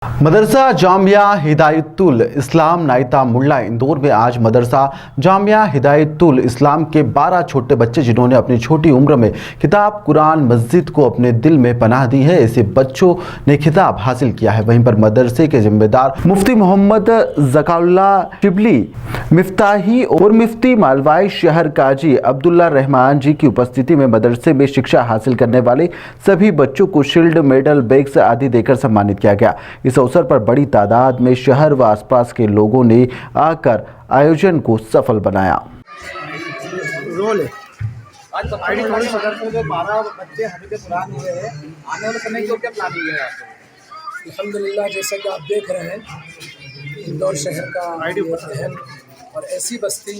मदरसा जामिया हिदायतुल इस्लाम नाइता मुल्ला इंदौर में आज मदरसा जामिया हिदायतुल इस्लाम के 12 छोटे बच्चे जिन्होंने अपनी छोटी उम्र में किताब कुरान मस्जिद को अपने दिल में पनाह दी है, ऐसे बच्चों ने खिताब हासिल किया है। वहीं पर मदरसे के जिम्मेदार मुफ्ती मोहम्मद ज़काउल्लाह शिबली मिफ्ताही और मुफ्ती मालवाई शहर काजी अब्दुल्ला रहमान जी की उपस्थिति में मदरसे में शिक्षा हासिल करने वाले सभी बच्चों को शील्ड, मेडल, बैग्स आदि देकर सम्मानित किया गया। इस अवसर पर बड़ी तादाद में शहर व आसपास के लोगों ने आकर आयोजन को सफल बनाया। आज मदरसे 12 बच्चे हाफिज़ कुरान हुए हैं, आने वाले समय की क्या प्लानिंग है आपको? अल्हम्दुलिल्लाह, जैसा कि आप देख रहे हैं, इंदौर शहर का अहम और ऐसी बस्ती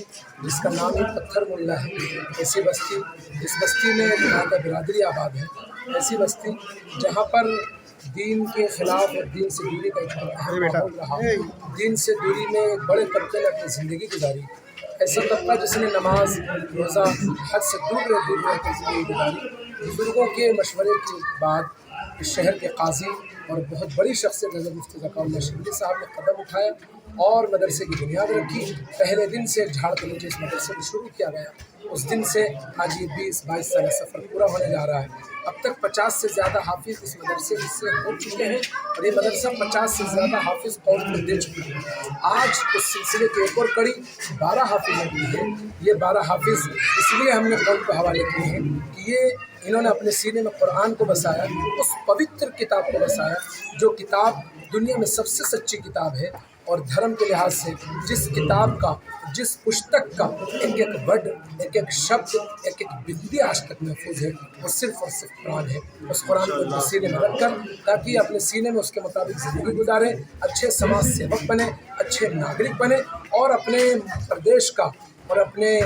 जिसका नाम ही पत्थर मुल्ला है, ऐसी बस्ती, इस बस्ती में यहाँ का बिरादरी आबाद है, ऐसी बस्ती जहाँ पर दीन के ख़िलाफ़ और दीन से दूरी का एक अहम माहौल रहा। दीन से दूरी में एक बड़े तबके ने अपनी ज़िंदगी गुजारी, ऐसा तबका जिसने नमाज, रोज़ा, हज से दूर रह कर ज़िंदगी गुजारी। बुज़ुर्गों के मशवरे के बाद इस शहर के काजी और बहुत बड़ी शख्सियत हज़रत मुफ्ती ज़काउल्लाह शिबली साहब ने कदम उठाया और मदरसे की बुनियाद रखी। पहले दिन से झाड़ के नीचे इस मदरसे को शुरू किया गया, उस दिन से आज ये 20-22 साल सफ़र पूरा होने जा रहा है। अब तक 50 से ज़्यादा हाफिज़ इस मदरसे से हो चुके हैं और ये मदरसा 50 से ज़्यादा हाफिज़ कौम को दे चुके हैं। आज उस सिलसिले की एक और कड़ी 12 हाफिज़ों की है। ये 12 हाफिज़ इसलिए हमने कौम को हवाले किए हैं कि ये इन्होंने अपने सीने में कुरान को बसाया, उस पवित्र किताब को बसाया जो किताब दुनिया में सबसे सच्ची किताब है और धर्म के लिहाज से जिस किताब का, जिस पुस्तक का एक एक वर्ड, एक एक शब्द, एक एक बिंदी आज तक महफूज है, वो सिर्फ़ और सिर्फ कुरान है। उस कुरान को अपने सीने में रख कर ताकि अपने सीने में उसके मुताबिक ज़िंदगी गुजारें, अच्छे समाज सेवक बने, अच्छे नागरिक बने और अपने प्रदेश का और अपने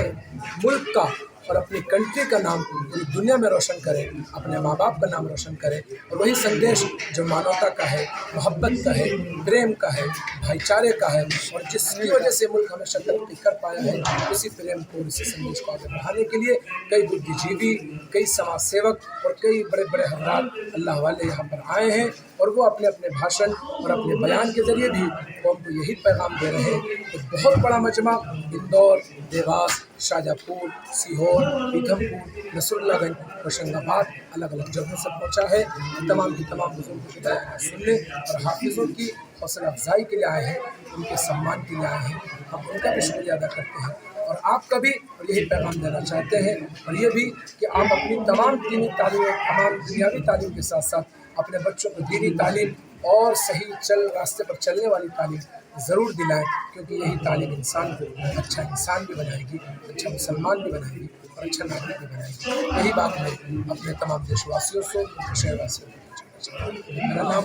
मुल्क का और अपनी कंट्री का नाम पूरी दुनिया में रोशन करें, अपने माँ बाप का नाम रोशन करें। और वही संदेश जो मानवता का है, मोहब्बत का है, प्रेम का है, भाईचारे का है और जिसकी वजह से मुल्क हमेशा तरक्की कर पाया है, उसी प्रेम को, उसी संदेश को आगे बढ़ाने के लिए कई बुद्धिजीवी, कई समाज सेवक और कई बड़े बड़े हजरात अल्लाह वाले यहाँ पर आए हैं और वो अपने अपने भाषण और अपने बयान के ज़रिए भी कौम को यही पैगाम दे रहे हैं कि बहुत बड़ा मजमा इंदौर, देवास, शाहजहाँपुर, सीहोर, पीथमपुर, नसरुल्लागंज, होशंगाबाद अलग अलग जगहों से पहुँचा है। तमाम की तमाम बुजुर्गों की बयान सुनने और हाफिज़ों की हौसला अफजाई के लिए आए हैं, उनके सम्मान के लिए आए हैं। हम उनका भी शुक्रिया अदा करते हैं और आपका भी यही पैगाम देना चाहते हैं और ये भी कि आप अपनी तमाम दीनी तालीम, तमाम दुनियावी तालीम के साथ साथ अपने बच्चों को दीनी तालीम और सही रास्ते पर चलने वाली तालीम ज़रूर दिलाएं, क्योंकि यही तालीम इंसान को अच्छा इंसान भी बनाएगी, अच्छा मुसलमान भी बनाएगी और अच्छा नागरिक भी बनाएगी। यही बात मैं अपने तमाम देशवासियों से, शहरवासियों को कहना चाहता हूँ। मेरा नाम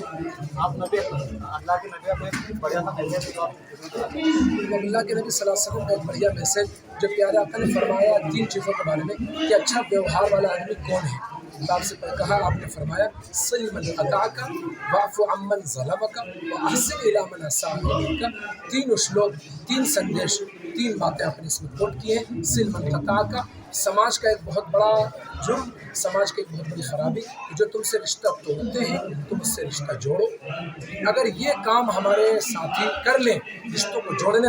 आप नबी अल्लाह के नबी में बढ़िया सा मैसेज अल्लाह के नबी सल्लल्लाहु अलैहि वसल्लम का एक बढ़िया मैसेज जो प्यारे आका ने फरमाया 3 चीज़ों के बारे में कि अच्छा व्यवहार वाला आदमी कौन है। आपसे कहा, आपने फरमाया सिल मन अताका वाफ़ु अम्मन ज़लमका व अहसिन इला मन असा इलैका। 3 श्लोक, 3 संदेश, 3 बातें आपने इसमें कोट की हैं। सिल मन अताका, समाज का एक बहुत बड़ा जुर्म, समाज की एक बहुत बड़ी खराबी, जो तुमसे रिश्ता तोड़ते हैं तुम उससे रिश्ता जोड़ो। अगर ये काम हमारे साथी कर लें, रिश्तों को जोड़ने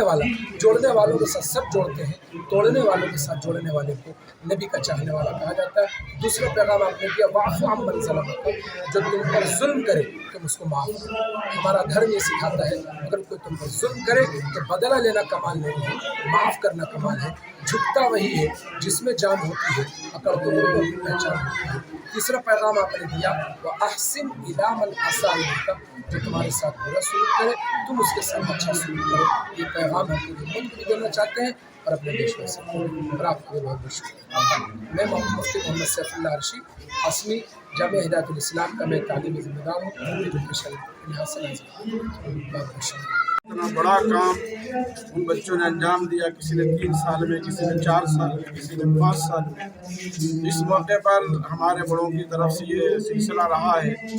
वालों के साथ सब जोड़ते हैं, तोड़ने वालों के साथ जोड़ने वाले को नबी का चाहने वाला कहा जाता है। दूसरा पैगाम आपने दिया वाफ़ु अम्मन ज़लमका, जो तुम पर जुल्म करे तुम उसको माफ़ करो। हमारा धर्म ये सिखाता है अगर कोई तुम पर जुल्म करे तो बदला लेना कमाल नहीं है, माफ़ करना कमाल है। झुकता वही है जिसमें जान होती है, अकड़ तो लोगों की पहचान होती है। तीसरा पैगाम आपने दिया वह अहसिन इला मन असा इलैका, जो तुम्हारे साथ बुरा सलूक करे तुम उसके साथ अच्छा सलूक करो। ये पैगाम हम पूरे मुल्क को देना चाहते हैं और अपने देशवासियों को। और आपको बहुत बहुत शुक्रिया। मैं मुफ्ती मोहम्मद सैफुल्लाह अर्शी आसमी जामिया हिदायतुल इस्लाम का मैं तालीमी ज़िम्मेदार हूँ, एजुकेशन यहाँ से बहुत बहुत शुक्रिया। इतना बड़ा काम उन बच्चों ने अंजाम दिया, किसी ने 3 साल में, किसी ने 4 साल में, किसी ने 5 साल में। इस मौके पर हमारे बड़ों की तरफ से ये सिलसिला रहा है कि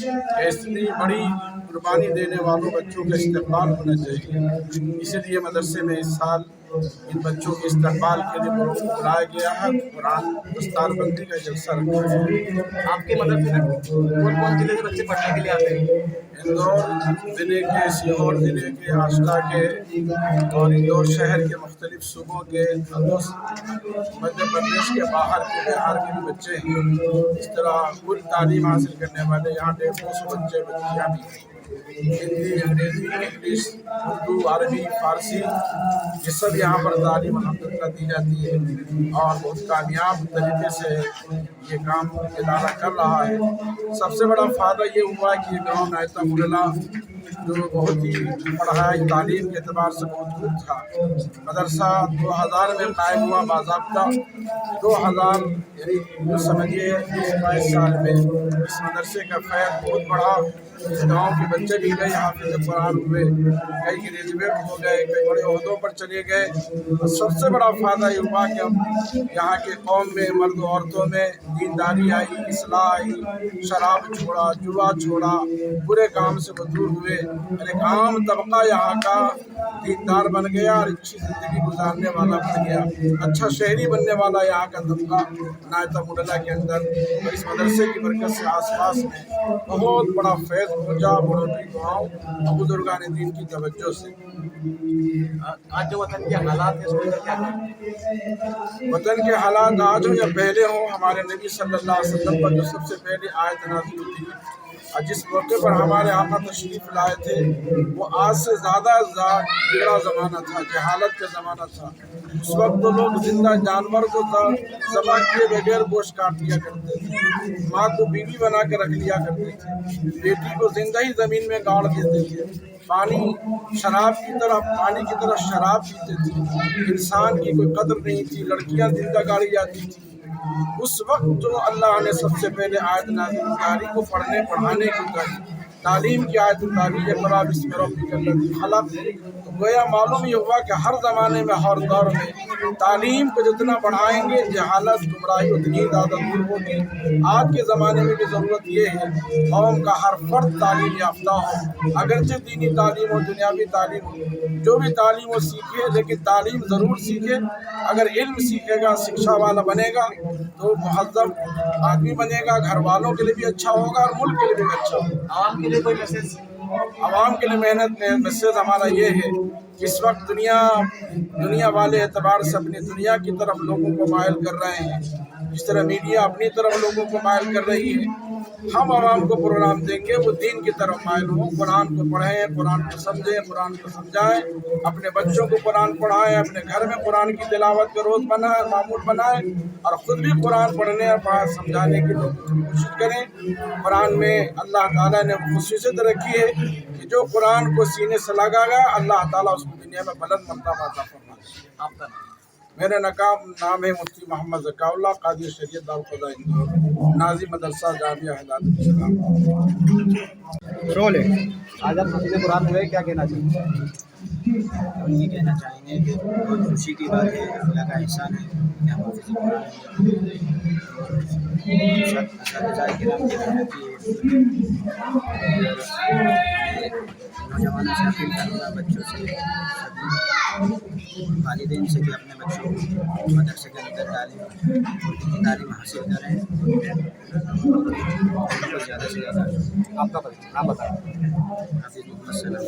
इतनी बड़ी कुर्बानी देने वालों बच्चों का इस्तेमाल होना चाहिए। इसीलिए मदरसे में इस साल इन बच्चों के इस्तकबाल के लिए बड़ों को बुलाया गया है। कुरान दस्तार बंदी का जलसा रखा है। आपके मदरसे में कौन कौन जिले से बच्चे पढ़ने के लिए आते हैं? इंदौर ज़िले के, सीहोर ज़िले के, आष्टा के और इंदौर शहर के मुख्तलिफ सूबों के, मध्य प्रदेश के बाहर के, बिहार के भी बच्चे हैं। इस तरह कुल तालीम हासिल करने वाले यहाँ 150 बच्चे बच्चियाँ भी हैं। हिंदी, अंग्रेज़ी, इंग्लिश, उर्दू, अरबी, फ़ारसी ये सब यहाँ पर तालीम अल्हम्दुलिल्लाह दी जाती है और बहुत कामयाब तरीके से ये काम इदारा कर रहा है। सबसे बड़ा फ़ायदा ये हुआ कि ये गाँव नायता मुडला जो बहुत ही पढ़ाई तालीम के अतबार से बहुत खूब था। मदरसा 2000 में कायम हुआ बाज़ाब्ता। 2000 यानी जो समझिए 22 साल में इस मदरसे का फैल बहुत बढ़ा। इस गाँव के बच्चे भी गए हाफिज़ कुरान हुए, कई ग्रेजुएट हो गए, कई बड़े ओहदों पर चले गए। और सबसे बड़ा फ़ायदा ये हुआ कि हम यहाँ के कौम में मर्द औरतों में दीनदारी आई, इस्लाह आई, शराब छोड़ा, जुआ छोड़ा, बुरे काम से वो दूर हुए। एक आम तबका यहाँ का दीनदार बन गया और अच्छी ज़िंदगी गुजारने वाला बन गया। अच्छा शहरी बनने वाला यहाँ का तबका नायता मुडला के अंदर और इस मदरसे की बरकत से आसपास में बहुत बड़ा फैज़ पहुँचा। बड़ों की दुआओं और बुजुर्गान दीन की तवज्जो से। आज जो वतन के हालात है उसको क्या कहें? वतन के हालात आज हो या पहले हो, हमारे नबी सल्लल्लाहु अलैहि वसल्लम पर जो सबसे पहले आयत नाज़िल हुई थी और जिस मौके पर हमारे आका तशरीफ़ लाए थे वो आज से ज़्यादा बिगड़ा ज़माना था, जहालत का ज़माना था। उस वक्त तो लोग जिंदा जानवर को ज़बह किए बगैर गोश्त काट लिया करते थे, माँ को बीवी बना के रख लिया करते थे, बेटी को जिंदा ही ज़मीन में गाड़ देते थे, पानी की तरह शराब पीते थे, इंसान की कोई कदर नहीं थी, लड़कियां जिंदा गाड़ी जाती थी। उस वक्त जो अल्लाह ने सबसे पहले आयत नाज़िल कारी को पढ़ने पढ़ाने की उतारी, तालीम की आयत उतारी, इक़रा बिस्मि रब्बिकल्लज़ी खलक़। तो गोया मालूम ये हुआ कि हर ज़माने में हर दौर में तालीम को जितना बढ़ाएंगे जहालत गुमराही उतनी ज़्यादा दूर होगी। आज के ज़माने में भी ज़रूरत ये है कौम का हर फर्द तालीम याफ्ता हो, अगरचे दीनी तालीम हो, दुनियावी तालीम हो, जो भी तालीम हो सीखे, लेकिन तालीम ज़रूर सीखे। अगर इल्म सीखेगा, शिक्षा वाला बनेगा तो मुहज़्ज़ब आदमी बनेगा, घर वालों के लिए भी अच्छा होगा और मुल्क के लिए भी अच्छा होगा। आवाम के लिए कोई मैसेज? आवाम के लिए मैसेज हमारा ये है कि इस वक्त दुनिया वाले एतबार से अपनी दुनिया की तरफ लोगों को मायल कर रहे हैं, जिस तरह मीडिया अपनी तरफ लोगों को मायल कर रही है। हम आवाम को प्रोग्राम देंगे वो दीन की तरफ मायल हो, कुरान को पढ़ें, कुरान को समझें, कुरान को समझाएं, अपने बच्चों को कुरान पढ़ाएं, अपने घर में कुरान की तिलावत का रोज़ बनाएं, मामूल बनाएं और ख़ुद भी कुरान पढ़ने और समझाने की लोगों की कोशिश करें। कुरान में अल्लाह ताला ने ख़ुसूसियत रखी है कि जो कुरान को सीने से लगाएगा अल्लाह ताला उसको दुनिया में बुलंद मर्तबा अता फरमाएगा। आपका मेरा नाम है मुफ्ती मोहम्मद ज़काउल्लाह, क़ादी शरीयत दारुल इंदौर, नाज़िम मदरसा जामिया हिदायतुल इस्लाम। रोल है। आज आप हाफिज़ कुरान हुए, क्या कहना चाहेंगे? हम ये कहना चाहेंगे कि बहुत खुशी की बात है, अल्लाह का एहसान है कि हम हाफिज़ कुरान असातिज़ाए किराम की मेहनत की नौजवानों से अपील करूँगा, बच्चों से, वालिदैन से कि अपने बच्चों को मदरसे के अंदर तालीम हासिल करें, ज़्यादा से ज़्यादा। आपका नाम बताएं। हाफिज़ मोहम्मद सलाम।